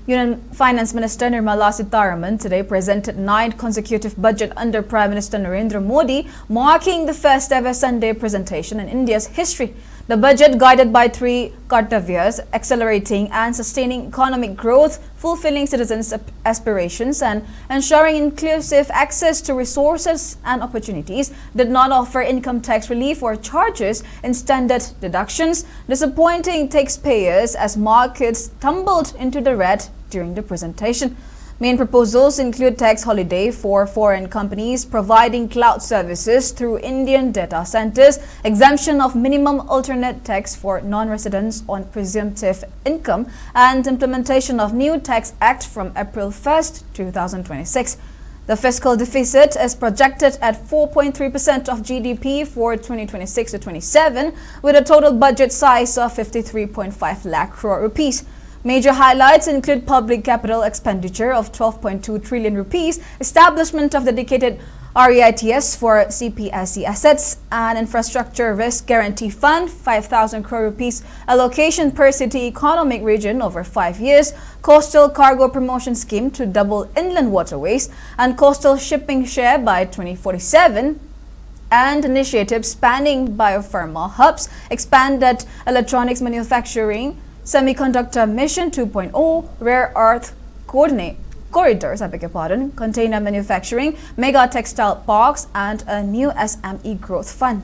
Union Finance Minister Nirmala Sitharaman today presented 9th consecutive budget under Prime Minister Narendra Modi, marking the first ever Sunday presentation in India's history. The budget, guided by three kartavyas: accelerating and sustaining economic growth, fulfilling citizens' aspirations, and ensuring inclusive access to resources and opportunities, did not offer income tax relief or charges in standard deductions, disappointing taxpayers as markets tumbled into the red during the presentation. Main proposals include tax holiday for foreign companies providing cloud services through Indian data centers, exemption of minimum alternate tax for non-residents on presumptive income, and implementation of new tax act from April 1st, 2026. The fiscal deficit is projected at 4.3% of GDP for 2026-27, with a total budget size of 53.5 lakh crore rupees. Major highlights include public capital expenditure of 12.2 trillion rupees, establishment of dedicated REITs for CPSE assets, and infrastructure risk guarantee fund, 5,000 crore rupees allocation per city economic region over 5 years, coastal cargo promotion scheme to double inland waterways, and coastal shipping share by 2047. And initiatives spanning biopharma hubs, expanded electronics manufacturing, Semiconductor Mission 2.0, Rare Earth Corridors, container manufacturing, mega textile parks, and a new SME growth fund.